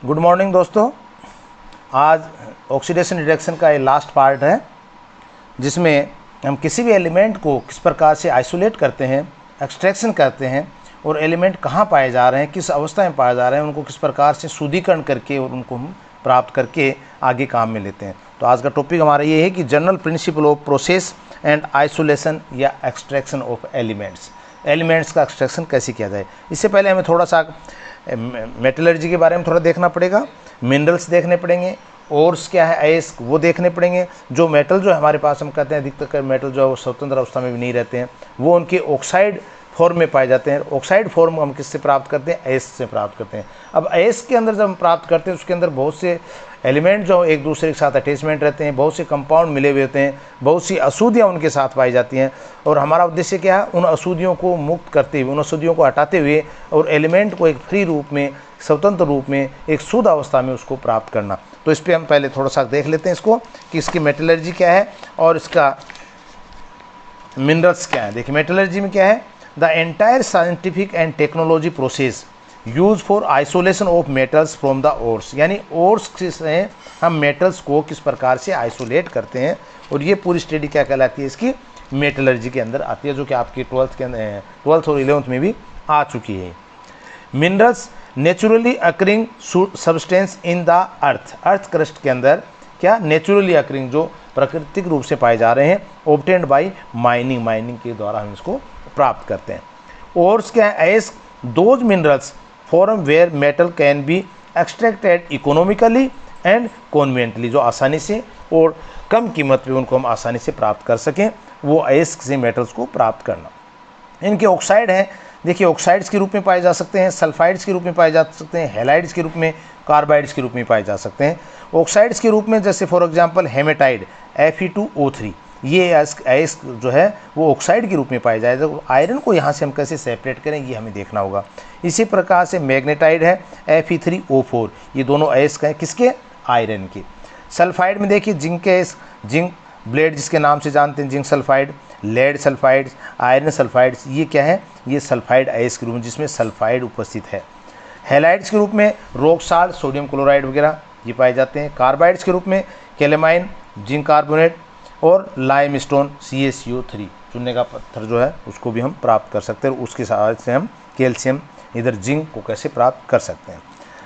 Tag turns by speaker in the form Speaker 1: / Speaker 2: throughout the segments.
Speaker 1: Good morning दोस्तों। आज oxidation reduction का ये लास्ट पार्ट है जिसमें हम किसी भी एलिमेंट को किस प्रकार से आइसोलेट करते हैं, एक्सट्रैक्शन करते हैं और एलिमेंट कहाँ पाए जा रहे हैं, किस अवस्था में पाए जा रहे हैं, उनको किस प्रकार से शुद्धिकरण करके और उनको हम प्राप्त करके आगे काम में लेते हैं। तो आज का टॉपिक हमारा ये है कि general principle of process and isolation या एक्सट्रैक्शन ऑफ एलिमेंट्स का एक्सट्रैक्शन कैसे किया जाए। इससे पहले हमें थोड़ा सा मेटलर्जी के बारे में थोड़ा देखना पड़ेगा, मिनरल्स देखने पड़ेंगे, ओर्स क्या है, अयस्क वो देखने पड़ेंगे। जो मेटल जो हमारे पास हम कहते हैं अधिकतर मेटल जो है वो स्वतंत्र अवस्था में भी नहीं रहते हैं, वो उनके ऑक्साइड फॉर्म में पाए जाते हैं। ऑक्साइड फॉर्म हम किससे प्राप्त करते हैं? अयस्क से प्राप्त करते हैं। अब अयस्क के अंदर जब हम प्राप्त करते हैं उसके अंदर बहुत से एलिमेंट जो एक दूसरे के साथ अटैचमेंट रहते हैं, बहुत से कंपाउंड मिले हुए होते हैं, बहुत सी अशुद्धियाँ उनके साथ पाई जाती हैं। और हमारा उद्देश्य क्या है? उन अशुद्धियों को मुक्त करते हुए, उन अशुद्धियों को हटाते हुए और एलिमेंट को एक फ्री रूप में, स्वतंत्र रूप में, एक शुद्ध अवस्था में उसको प्राप्त करना। तो इस पर हम पहले थोड़ा सा देख लेते हैं इसको कि इसकी मेटलर्जी क्या है और इसका मिनरल्स क्या है। देखिए मेटलर्जी में क्या है? The entire scientific and technology process use for isolation of metals from the ores, यानी ओर्स से हम मेटल्स को किस प्रकार से आइसोलेट करते हैं। और ये पूरी स्टडी क्या कहलाती है? इसकी मेटलर्जी के अंदर आती है, जो कि आपकी 12th और 11th में भी आ चुकी है। Minerals naturally occurring substance in the earth crust के अंदर क्या नेचुरली अकरिंग जो प्राकृतिक रूप से पाए जा रहे हैं, ऑब्टेन्ड बाय माइनिंग के द्वारा हम इसको प्राप्त करते हैं। ओर्स क्या है? अयस्क those minerals form where metal can be extracted economically and conveniently, जो आसानी से और कम कीमत पे उनको हम आसानी से प्राप्त कर सकें, वो अयस्क से मेटल्स को प्राप्त करना। इनके ऑक्साइड हैं, देखिए ऑक्साइड्स के रूप में पाए जा सकते हैं, सल्फाइड्स के रूप में पाए जा सकते हैं, हैलाइड्स के रूप में, कार्बाइड्स के रूप में पाए जा सकते हैं। ऑक्साइड्स के रूप में जैसे फॉर एग्जांपल हेमेटाइड Fe2O3, ये अयस्क जो है वो ऑक्साइड के रूप में पाए जाएगा। तो आयरन को यहाँ से हम कैसे सेपरेट करें ये हमें देखना होगा। इसी प्रकार से मैग्नेटाइड है Fe3O4, ये दोनों अयस्क हैं किसके? आयरन के। सल्फाइड में देखिए जिंक ब्लेड जिसके नाम से जानते हैं, zinc sulphide, lead sulphides, iron sulphides, ये क्या है? ये सल्फाइड अयस्क के रूप में जिसमें सल्फाइड उपस्थित है। हैलाइड्स के रूप में रॉक साल्ट, सोडियम क्लोराइड वगैरह ये पाए जाते हैं। कार्बाइड्स के रूप में कैलेमाइन, जिंक कार्बोनेट और लाइमस्टोन CaCO3, चूने का पत्थर जो है उसको भी हम प्राप्त कर सकते हैं। और उसके साथ से हम कैल्शियम, इधर जिंक को कैसे प्राप्त कर सकते हैं।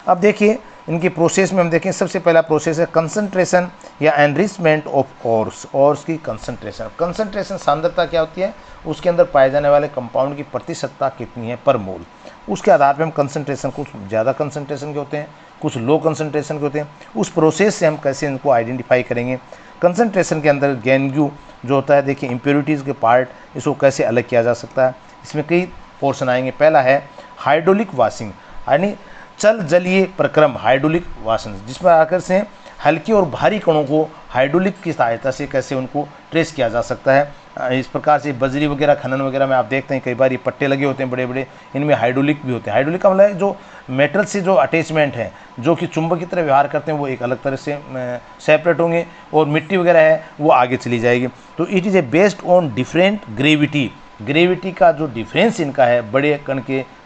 Speaker 1: अब देखिए इनकी प्रोसेस में हम देखें, सबसे पहला प्रोसेस है कंसंट्रेशन या एनरिचमेंट ऑफ ओर्स की कंसंट्रेशन सांद्रता क्या होती है? उसके अंदर पाए जाने वाले कंपाउंड की प्रतिशतता कितनी है पर मोल, उसके आधार पर हम कंसंट्रेशन, कुछ ज़्यादा कंसंट्रेशन के होते हैं, कुछ लो कंसंट्रेशन के होते हैं, उस प्रोसेस से हम कैसे इनको आइडेंटिफाई करेंगे। कंसंट्रेशन के अंदर गैंग्यू जो होता है, देखिए इम्प्योरिटीज़ के पार्ट, इसको कैसे अलग किया जा सकता है। इसमें कई पोर्शन आएंगे। पहला है हाइड्रोलिक वॉशिंग, यानी चल जलीय प्रक्रम, हाइड्रोलिक वाशन, जिसमें आकर से हल्के और भारी कणों को हाइड्रोलिक की सहायता से कैसे उनको ट्रेस किया जा सकता है। इस प्रकार से बजरी वगैरह, खनन वगैरह में आप देखते हैं कई बार ये पट्टे लगे होते हैं बड़े बड़े, इनमें हाइड्रोलिक भी होते हैं। हाइड्रोलिक का मतलब है जो मेटल से जो अटैचमेंट है, जो कि चुंबक की तरह व्यवहार करते हैं, वो एक अलग तरह से सेपरेट होंगे और मिट्टी वगैरह है वो आगे चली जाएगी। तो it is a based on different gravity का जो डिफरेंस इनका है, बड़े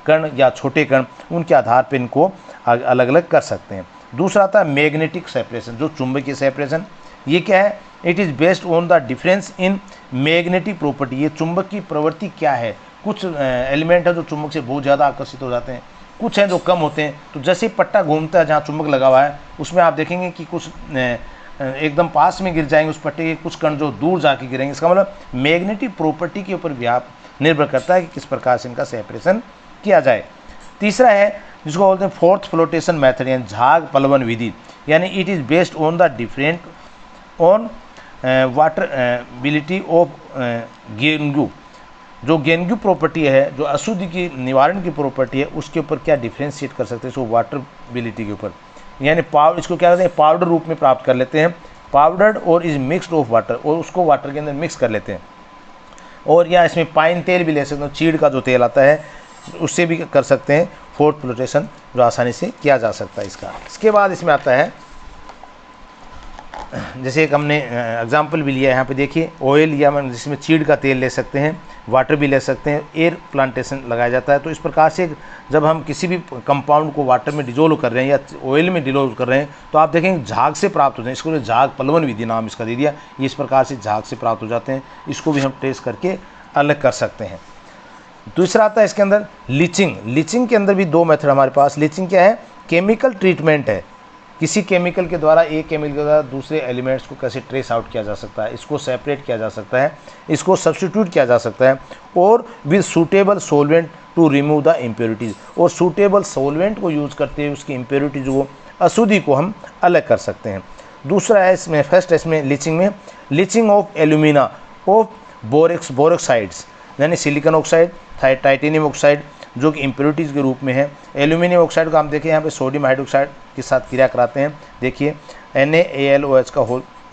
Speaker 1: कण या छोटे कण, उनके आधार पर इनको अलग अलग कर सकते हैं। दूसरा था मैग्नेटिक सेपरेशन, जो चुंबकीय सेपरेशन, ये क्या है? It is based on the difference in magnetic property, ये चुंबक की प्रवृत्ति क्या है। कुछ एलिमेंट है जो चुंबक से बहुत ज़्यादा आकर्षित हो जाते हैं, कुछ हैं जो कम होते हैं। तो जैसे ही पट्टा घूमता है जहाँ चुंबक लगा हुआ है, उसमें आप देखेंगे कि कुछ एकदम पास में गिर जाएंगे उस पट्टे के, कुछ कण जो दूर जाके गिरेंगे। इसका मतलब मैग्नेटिक प्रॉपर्टी के ऊपर भी आप निर्भर करता है कि किस प्रकार से इनका सेपरेशन किया जाए। तीसरा है जिसको बोलते हैं फोर्थ फ्लोटेशन मेथड, यानी झाग पलवन विधि, यानी it is based on the different on wettability of gangue, जो गेंगू प्रॉपर्टी है, जो अशुद्धि की निवारण की प्रॉपर्टी है, उसके ऊपर क्या डिफ्रेंशिएट कर सकते हैं इसको वाटरबिलिटी के ऊपर, यानी इसको क्या कहते हैं? पाउडर रूप में प्राप्त कर लेते हैं, पाउडर्ड और इज मिक्सड ऑफ वाटर, और उसको वाटर के अंदर मिक्स कर लेते हैं। और या इसमें पाइन तेल भी ले सकते हैं, चीड़ का जो तेल आता है उससे भी कर सकते हैं फोर्थ फ्लोटेशन, जो आसानी से किया जा सकता है इसका। इसके बाद इसमें आता है जैसे एक हमने एग्जाम्पल भी लिया है, यहाँ पे देखिए ऑयल या जिसमें चीड़ का तेल ले सकते हैं, वाटर भी ले सकते हैं, एयर प्लांटेशन लगाया जाता है। तो इस प्रकार से जब हम किसी भी कंपाउंड को वाटर में डिजोल्व कर रहे हैं या ऑयल में डिजोल्व कर रहे हैं तो आप देखेंगे झाग से प्राप्त होते हैं। इसको झाग पलवन विधि नाम इसका दे दिया। ये इस प्रकार से झाग से प्राप्त हो जाते हैं, इसको भी हम ट्रेस करके अलग कर सकते हैं। दूसरा आता है इसके अंदर लीचिंग। लीचिंग के अंदर भी दो मेथड हमारे पास। लीचिंग क्या है? केमिकल ट्रीटमेंट है। किसी केमिकल के द्वारा एक केमिकल के द्वारा दूसरे एलिमेंट्स को कैसे ट्रेस आउट किया जा सकता है, इसको सेपरेट किया जा सकता है, इसको सब्स्टिट्यूट किया जा सकता है, और with suitable solvent to remove the impurities. और सूटेबल सोलवेंट को यूज़ करते हुए उसकी इम्प्योरिटीज को, अशुद्धि को हम अलग कर सकते हैं। दूसरा है इसमें, फर्स्ट है इसमें लीचिंग में, लीचिंग ऑफ एल्यूमिना ऑफ बोरेक्साइड्स, यानी सिलिकॉन ऑक्साइड, टाइटेनियम ऑक्साइड जो कि इम्प्योरिटीज़ के रूप में है। एल्यूमिनियम ऑक्साइड को हम देखें यहाँ पे सोडियम हाइड्रोक्साइड के साथ क्रिया कराते हैं। देखिए NaAlOH का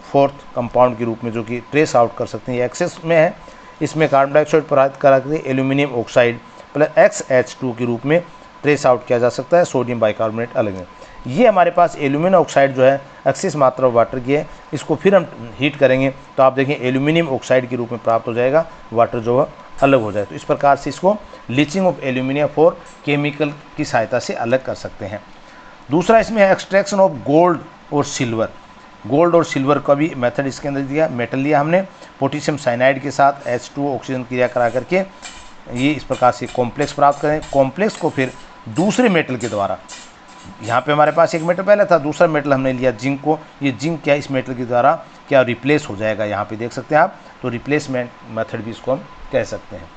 Speaker 1: फोर्थ कंपाउंड के रूप में जो कि ट्रेस आउट कर सकते हैं, ये एक्सेस में है। इसमें कार्बन डाइऑक्साइड प्रभावित कराते हैं, एल्यूमिनियम ऑक्साइड प्लस XH2 के रूप में ट्रेस आउट किया जा सकता है। सोडियम बाइकार्बोनेट अलग है। ये हमारे पास एल्यूमिनियम ऑक्साइड जो है एक्सेस मात्रा वाटर की है, इसको फिर हम हीट करेंगे तो आप देखें एल्यूमिनियम ऑक्साइड के रूप में प्राप्त हो जाएगा, वाटर जो है अलग हो जाए। तो इस प्रकार से इसको leaching of aluminium for chemical की सहायता से अलग कर सकते हैं। दूसरा इसमें है एक्सट्रैक्शन ऑफ गोल्ड और सिल्वर। गोल्ड और सिल्वर का भी मेथड इसके अंदर दिया। मेटल लिया हमने, पोटेशियम साइनाइड के साथ H2O ऑक्सीजन क्रिया करा करके ये इस प्रकार से कॉम्प्लेक्स प्राप्त करें। कॉम्प्लेक्स को फिर दूसरे मेटल के द्वारा, यहाँ पे हमारे पास एक मेटल पहले था, दूसरा मेटल हमने लिया जिंक को। ये जिंक क्या इस मेटल के द्वारा क्या रिप्लेस हो जाएगा, यहाँ पे देख सकते हैं आप। तो रिप्लेसमेंट मेथड भी इसको हम कह सकते हैं।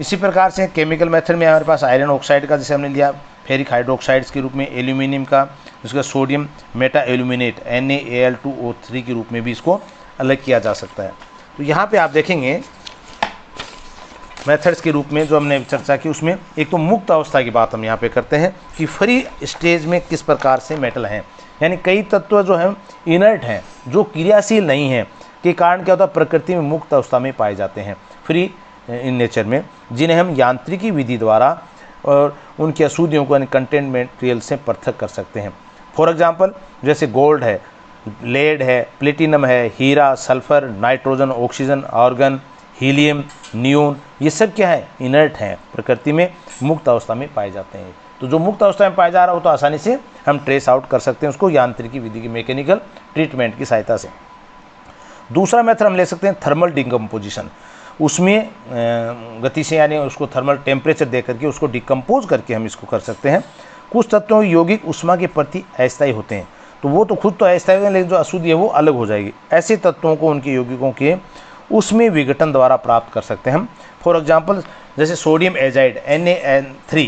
Speaker 1: इसी प्रकार से केमिकल मेथड में हमारे पास आयरन ऑक्साइड का जैसे हमने लिया, फेरिक हाइड्रोक्साइड्स के रूप में, एल्यूमिनियम का जिसका सोडियम मेटा एल्यूमिनेट NaAl2O3 के रूप में भी इसको अलग किया जा सकता है। तो यहाँ पे आप देखेंगे मेथड्स के रूप में जो हमने चर्चा की, उसमें एक तो मुक्त अवस्था की बात हम यहाँ पे करते हैं कि फ्री स्टेज में किस प्रकार से मेटल हैं, यानी कई तत्व जो हैं इनर्ट हैं, जो क्रियाशील नहीं हैं, के कारण क्या होता है प्रकृति में मुक्त अवस्था में पाए जाते हैं, फ्री इन नेचर में, जिन्हें हम यांत्रिकी विधि द्वारा और उनकी अशुद्धियों को यानी कंटेंट मटेरियल से पृथक कर सकते हैं। फॉर एग्जांपल जैसे गोल्ड है, लेड है, प्लेटिनम है, हीरा, sulphur, nitrogen, oxygen, argon, helium, neon, ये सब क्या है? इनर्ट हैं, प्रकृति में मुक्त अवस्था में पाए जाते हैं। तो जो मुक्त अवस्था में पाया जा रहा हो तो आसानी से हम ट्रेस आउट कर सकते हैं उसको यांत्रिकी विधि की, मैकेनिकल ट्रीटमेंट की सहायता से। दूसरा मेथड हम ले सकते हैं थर्मल डिकम्पोजिशन। उसमें गति से यानी उसको थर्मल टेम्परेचर दे करके उसको डिकम्पोज करके हम इसको कर सकते हैं। कुछ तत्वों यौगिक ऊष्मा के प्रति अस्थायी होते हैं, तो वो तो खुद तो अस्थायी होते हैं, लेकिन जो अशुद्धि है वो अलग हो जाएगी। ऐसे तत्वों को उनके यौगिकों के उसमें विघटन द्वारा प्राप्त कर सकते हैं हम। फॉर एग्जांपल जैसे सोडियम एजाइड NaN3,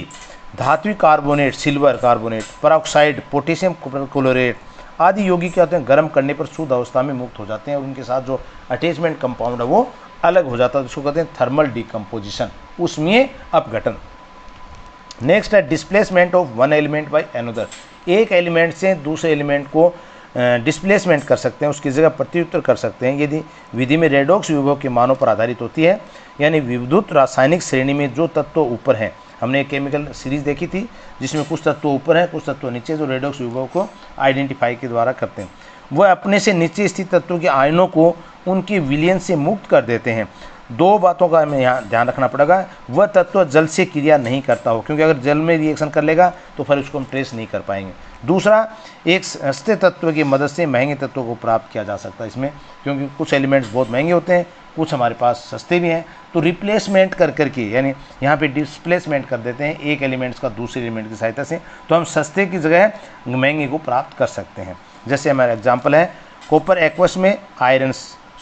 Speaker 1: धात्विक carbonate, silver carbonate, peroxide, potassium chlorate आदि यौगिक क्या होते हैं गर्म करने पर शुद्ध अवस्था में मुक्त हो जाते हैं और उनके साथ जो अटैचमेंट कंपाउंड है वो अलग हो जाता है, जिसको कहते हैं थर्मल डिकम्पोजिशन, उसमें अपघटन। नेक्स्ट है displacement of one element by another. एक एलिमेंट से दूसरे एलिमेंट को डिस्प्लेसमेंट कर सकते हैं, उसकी जगह प्रत्युत्तर कर सकते हैं यदि विधि में रेडॉक्स विभव के मानों पर आधारित होती है, यानी विद्युत रासायनिक श्रेणी में जो तत्व ऊपर हैं। हमने एक केमिकल सीरीज देखी थी जिसमें कुछ तत्व ऊपर हैं कुछ तत्व नीचे, जो रेडॉक्स विभव को आइडेंटिफाई के द्वारा करते हैं। वह अपने से नीचे स्थित तत्वों के आयनों को उनके विलयन से मुक्त कर देते हैं। दो बातों का हमें यहाँ ध्यान रखना पड़ेगा, वह तत्व जल से क्रिया नहीं करता हो, क्योंकि अगर जल में रिएक्शन कर लेगा तो फिर उसको हम ट्रेस नहीं कर पाएंगे। दूसरा, एक सस्ते तत्व की मदद से महंगे तत्वों को प्राप्त किया जा सकता है इसमें, क्योंकि कुछ एलिमेंट्स बहुत महंगे होते हैं, कुछ हमारे पास सस्ते भी हैं। तो रिप्लेसमेंट कर करके, यानी यहाँ पे डिस्प्लेसमेंट कर देते हैं एक एलिमेंट्स का दूसरे एलिमेंट की सहायता से, तो हम सस्ते की जगह महंगे को प्राप्त कर सकते हैं। जैसे हमारा एग्जाम्पल है कॉपर एक्वस में आयरन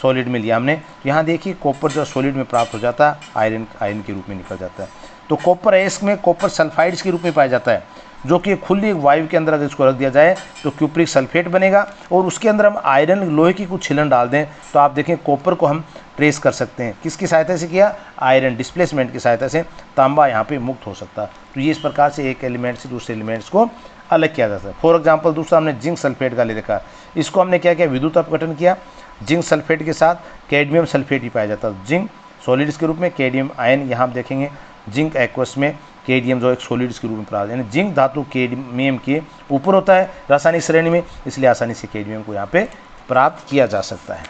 Speaker 1: सॉलिड में लिया हमने, यहाँ देखिए कॉपर जो सॉलिड में प्राप्त हो जाता है आयरन के रूप में निकल जाता है। तो कॉपर एस्क में कॉपर सल्फाइड्स के रूप में पाया जाता है, जो कि खुली वायु के अंदर अगर इसको रख दिया जाए तो क्यूप्रिक सल्फेट बनेगा, और उसके अंदर हम आयरन लोहे की कुछ छिलन डाल दें तो आप देखें कॉपर को हम ट्रेस कर सकते हैं। किसकी सहायता से किया? आयरन डिस्प्लेसमेंट की सहायता से तांबा यहाँ पे मुक्त हो सकता है। तो ये इस प्रकार से एक एलिमेंट से दूसरे एलिमेंट्स को अलग किया जाता है। फॉर एग्जाम्पल दूसरा हमने जिंक सल्फेट का ले रखा, इसको हमने क्या किया? विद्युत अपघटन किया। जिंक सल्फेट के साथ कैडमियम सल्फेट ही पाया जाता है, जिंक सॉलिड्स के रूप में, कैडमियम आयन यहाँ आप देखेंगे जिंक एक्वस में कैडमियम जो एक सॉलिड्स के रूप में प्राप्त, यानी जिंक धातु कैडमियम के ऊपर होता है रासायनिक श्रेणी में, इसलिए आसानी से कैडमियम को यहाँ पे प्राप्त किया जा सकता है।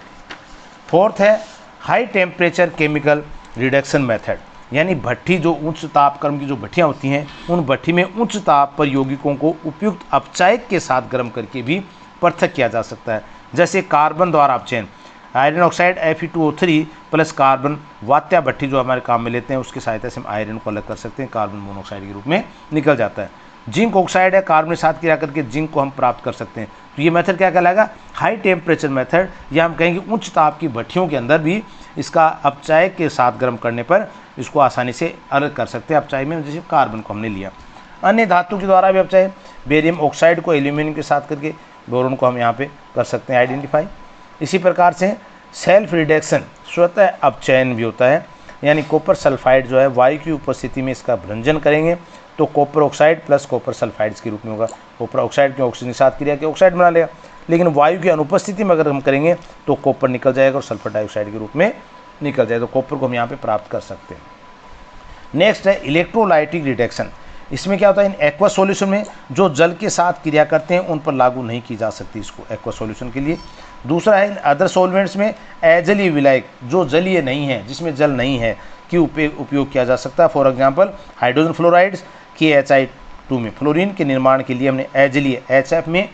Speaker 1: फोर्थ है high temperature chemical reduction method, यानी भट्ठी जो उच्च तापक्रम की जो भट्टियाँ होती हैं उन भट्टी में उच्च ताप पर यौगिकों को उपयुक्त अपचायक के साथ गर्म करके भी पृथक किया जा सकता है। जैसे कार्बन द्वारा अपचयन, iron oxide Fe2O3 plus carbon वात्या भट्टी जो हमारे काम में लेते हैं उसकी सहायता से हम आयरन को अलग कर सकते हैं, कार्बन मोनोऑक्साइड के रूप में निकल जाता है। जिंक ऑक्साइड है, कार्बन के साथ क्रिया करके जिंक को हम प्राप्त कर सकते हैं। तो ये मेथड क्या कहलाएगा? हाई टेम्परेचर मेथड, या हम कहेंगे उच्च ताप की भट्टियों के अंदर भी इसका अपचायक के साथ गर्म करने पर इसको आसानी से अलग कर सकते हैं। अपचायक में जैसे कार्बन को हमने लिया, अन्य धातु के द्वारा भी अपचायक, बेरियम ऑक्साइड को एल्यूमिनियम के साथ करके बोरोन को हम यहाँ पे कर सकते हैं आइडेंटिफाई। इसी प्रकार से सेल्फ रिडक्शन स्वतः अपचयन भी होता है, यानी कॉपर सल्फाइड जो है वायु की उपस्थिति में इसका भ्रंजन करेंगे तो copper oxide plus copper sulphides के रूप में होगा। कॉपर ऑक्साइड के ऑक्सीजन के साथ क्रिया के ऑक्साइड बना लेगा, लेकिन वायु की अनुपस्थिति में अगर हम करेंगे तो कॉपर निकल जाएगा और सल्फर डाइऑक्साइड के रूप में निकल जाएगा। तो कॉपर को हम यहाँ पे प्राप्त कर सकते हैं। नेक्स्ट है इलेक्ट्रोलाइटिक रिडक्शन। इसमें क्या होता है, इन एक्वा सॉल्यूशन में जो जल के साथ क्रिया करते हैं उन पर लागू नहीं की जा सकती इसको एक्वा सॉल्यूशन के लिए। दूसरा है अदर सॉल्वेंट्स में अजलीय विलायक जो जलीय नहीं है, जिसमें जल नहीं है, की उपयोग किया जा सकता है। For example hydrogen fluorides KHI2 में फ्लोरीन के निर्माण के लिए हमने अजलीय HF में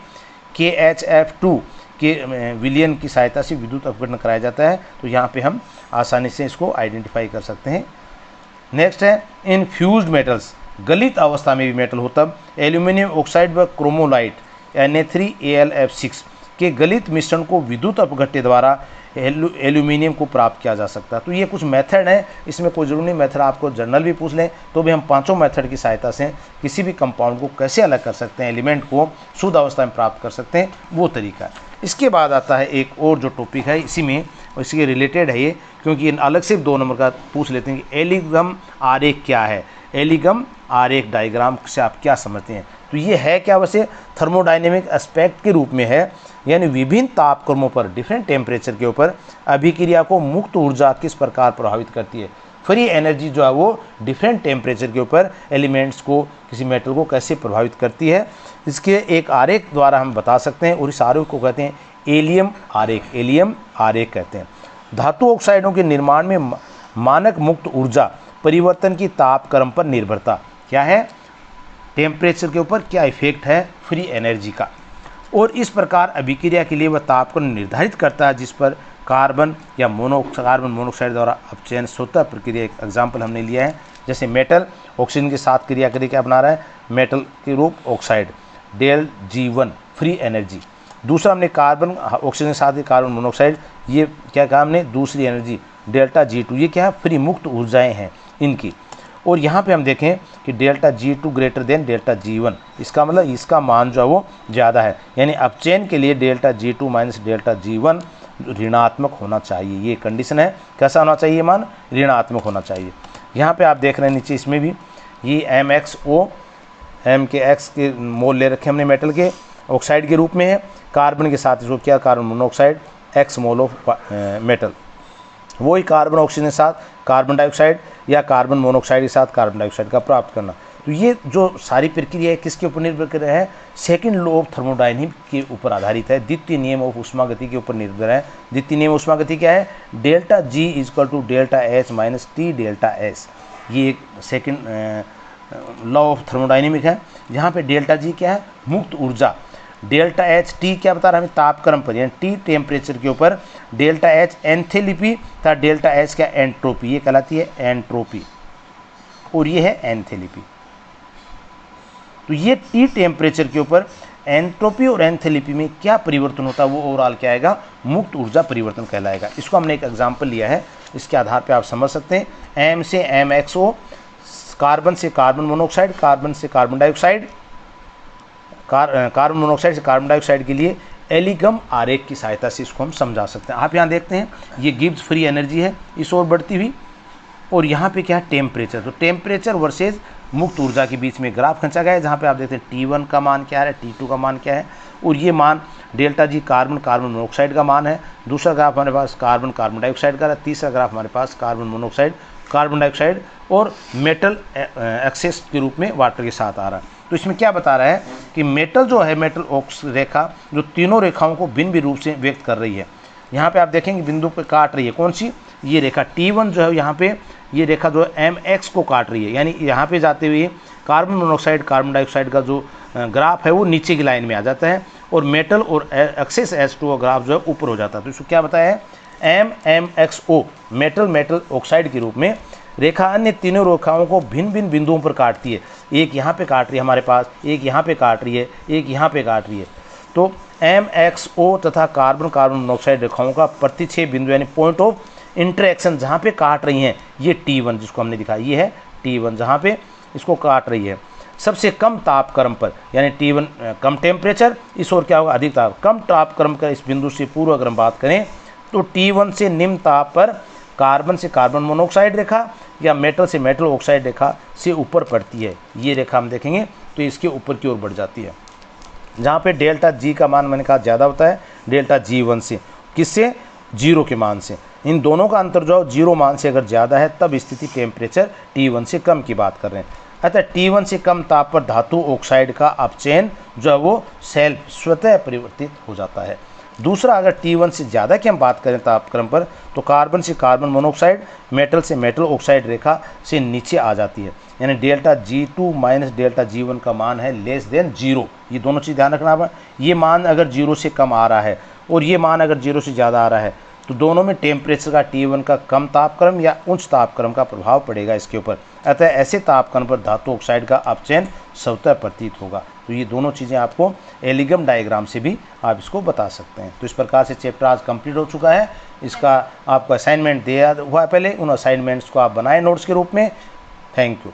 Speaker 1: KHF2 के विलयन की सहायता से विद्युत अपघटन कराया जाता है। तो यहाँ पे हम आसानी से इसको आइडेंटिफाई कर सकते हैं। नेक्स्ट है इनफ्यूज्ड मेटल्स, गलित अवस्था में भी मेटल हो तब एल्यूमिनियम ऑक्साइड व क्रोमोलाइट Na3AlF6 के गलित मिश्रण को विद्युत अपघट्य द्वारा एल्यूमिनियम को प्राप्त किया जा सकता है। तो ये कुछ मेथड है, इसमें कोई जरूरी नहीं मेथड आपको जर्नल भी पूछ लें तो भी हम पांचों मेथड की सहायता से किसी भी कंपाउंड को कैसे अलग कर सकते हैं, एलिमेंट को शुद्ध अवस्था में प्राप्त कर सकते हैं, वो तरीका है। इसके बाद आता है एक और जो टॉपिक है इसी में, इसके रिलेटेड है ये, क्योंकि अलग से 2 नंबर का पूछ लेते हैं कि एलिगम आरेख क्या है। एलिगम आरेख डायग्राम से आप क्या समझते हैं? तो ये है क्या, वैसे थर्मोडाइनेमिक एस्पेक्ट के रूप में है, यानी विभिन्न तापक्रमों पर डिफरेंट टेम्परेचर के ऊपर अभिक्रिया को मुक्त ऊर्जा किस प्रकार प्रभावित करती है। फ्री एनर्जी जो है वो डिफरेंट टेम्परेचर के ऊपर एलिमेंट्स को, किसी मेटल को कैसे प्रभावित करती है, इसके एक आरेख द्वारा हम बता सकते हैं। और इस आरेख को कहते हैं एलियम आरेख, एलियम आरेख कहते हैं। धातु ऑक्साइडों के निर्माण में मानक मुक्त ऊर्जा परिवर्तन की तापक्रम पर निर्भरता क्या है, टेम्परेचर के ऊपर क्या इफेक्ट है फ्री एनर्जी का, और इस प्रकार अभिक्रिया के लिए वह तापक्रम निर्धारित करता है जिस पर कार्बन या कार्बन मोनोऑक्साइड द्वारा अपचयन स्वतः प्रक्रिया। एक एग्जाम्पल हमने लिया है, जैसे मेटल ऑक्सीजन के साथ क्रिया करके क्या बना रहा है, मेटल के रूप ऑक्साइड ΔG1 फ्री एनर्जी। दूसरा हमने कार्बन ऑक्सीजन के साथ कार्बन मोनोऑक्साइड, ये क्या कहा हमने, दूसरी एनर्जी ΔG2, ये क्या है, फ्री मुक्त ऊर्जाएँ हैं इनकी। और यहाँ पे हम देखें कि ΔG2 ग्रेटर देन ΔG1, इसका मतलब इसका मान जो है वो ज़्यादा है, यानी अपचयन के लिए ΔG2 माइनस ΔG1 ऋणात्मक होना चाहिए, ये कंडीशन है। कैसा होना चाहिए मान, ऋणात्मक होना चाहिए। यहाँ पे आप देख रहे हैं नीचे इसमें भी ये MXO, M के X के मोल ले रखे हमने मेटल के ऑक्साइड के रूप में है, कार्बन के साथ इसको क्या, carbon monoxide X mole of metal. वही कार्बन ऑक्सीजन के साथ कार्बन डाइऑक्साइड या कार्बन मोनोऑक्साइड के साथ कार्बन डाइऑक्साइड का प्राप्त करना। तो ये जो सारी प्रक्रिया है किसके ऊपर निर्भर कर रहा है, सेकंड लॉ ऑफ थर्मोडायनेमिक के ऊपर आधारित है, द्वितीय नियम ऑफ उष्मागति के ऊपर निर्भर है। द्वितीय नियम उष्मागति क्या है, ΔG = ΔH minus T ΔS, ये एक सेकंड लॉ ऑफ थर्मोडायनेमिक है, जहाँ पे ΔG क्या है, मुक्त ऊर्जा, ΔH T क्या बता रहा है हमें, तापक्रम पर, यानी T टेम्परेचर के ऊपर, ΔH एंथैल्पी था, ΔS क्या, एंट्रोपी, ये कहलाती है एंट्रोपी, और ये है एंथैल्पी। तो ये T टेम्परेचर के ऊपर एंट्रोपी और एंथैल्पी में क्या परिवर्तन होता है वो ओवरऑल क्या आएगा, मुक्त ऊर्जा परिवर्तन कहलाएगा। इसको हमने एक एग्जाम्पल लिया है, इसके आधार पर आप समझ सकते हैं। M से MXO, कार्बन से कार्बन मोनोऑक्साइड, कार्बन से कार्बन डाइऑक्साइड, कार्बन मोनोऑक्साइड से कार्बन डाइऑक्साइड के लिए एलिगम आरेख की सहायता से इसको हम समझा सकते हैं। आप यहाँ देखते हैं ये गिब्स फ्री एनर्जी है इस ओर बढ़ती हुई, और यहाँ पे क्या है, टेम्परेचर। तो टेम्परेचर वर्सेज मुक्त ऊर्जा के बीच में ग्राफ खींचा गया है, जहाँ पे आप देखते हैं T1 का मान क्या है, T2 का मान क्या है, और ये मान ΔG कार्बन मोनोऑक्साइड का मान है। दूसरा ग्राफ हमारे पास कार्बन डाइऑक्साइड का है, तीसरा ग्राफ हमारे पास कार्बन मोनोऑक्साइड कार्बन डाइऑक्साइड और मेटल एक्सेस के रूप में वाटर के साथ आ रहा है। तो इसमें क्या बता रहा है कि मेटल जो है, मेटल ऑक्स रेखा जो तीनों रेखाओं को भिन्न भिन्न रूप से व्यक्त कर रही है। यहाँ पे आप देखेंगे बिंदु पे काट रही है कौन सी, ये रेखा T1 जो है यहाँ पे ये रेखा जो MX को काट रही है, यानी यहाँ पे जाते हुए कार्बन मोनोऑक्साइड कार्बन डाइऑक्साइड का जो ग्राफ है वो नीचे की लाइन में आ जाता है और मेटल और एक्सेस H2O ग्राफ जो है ऊपर हो जाता है। तो इसको क्या बताया है, MMXO मेटल मेटल ऑक्साइड के रूप में रेखा अन्य तीनों रेखाओं को भिन्न भिन्न बिंदुओं पर काटती है। एक यहाँ पे काट रही है हमारे पास, एक यहाँ पे काट रही है, एक यहाँ पे काट रही है। तो MXO तथा कार्बन कार्बन मोनोऑक्साइड रेखाओं का प्रतिच्छेद बिंदु यानी पॉइंट ऑफ इंटरेक्शन जहाँ पे काट रही हैं ये T1 जिसको हमने दिखाया, ये है T1 जहाँ पे इसको काट रही है। सबसे कम तापक्रम पर यानी T1 कम टेम्परेचर, इस ओर क्या होगा अधिक ताप, कम तापक्रम का इस बिंदु से पूर्व अगर हम बात करें तो T1 से निम्न ताप पर कार्बन से कार्बन मोनोऑक्साइड रेखा या मेटल से मेटल ऑक्साइड रेखा से ऊपर पड़ती है। ये रेखा हम देखेंगे तो इसके ऊपर की ओर बढ़ जाती है, जहाँ पे डेल्टा G का मान मैंने कहा ज़्यादा होता है डेल्टा G1 से, किससे, 0 के मान से। इन दोनों का अंतर जो 0 मान से अगर ज़्यादा है तब स्थिति टेम्परेचर T1 से कम की बात कर रहे हैं। अतः T1 से कम ताप पर धातु ऑक्साइड का अपचयन जो है वो सेल्फ स्वतः परिवर्तित हो जाता है। दूसरा, अगर T1 से ज़्यादा की हम बात करें तापक्रम पर तो कार्बन से कार्बन मोनोऑक्साइड मेटल से मेटल ऑक्साइड रेखा से नीचे आ जाती है, यानी delta G2 minus delta G1 का मान है लेस देन 0। ये दोनों चीज़ ध्यान रखना है। ये मान अगर 0 से कम आ रहा है और ये मान अगर 0 से ज़्यादा आ रहा है तो दोनों में टेम्परेचर का T1 का कम तापक्रम या उच्च तापक्रम का प्रभाव पड़ेगा इसके ऊपर। अतः ऐसे तापक्रम पर धातु ऑक्साइड का अपचयन स्वतः प्रतीत होगा। तो ये दोनों चीज़ें आपको एलिगम डायग्राम से भी आप इसको बता सकते हैं। तो इस प्रकार से चैप्टर आज कंप्लीट हो चुका है। इसका आपको असाइनमेंट दिया हुआ है पहले, उन असाइनमेंट्स को आप बनाएं नोट्स के रूप में। Thank you.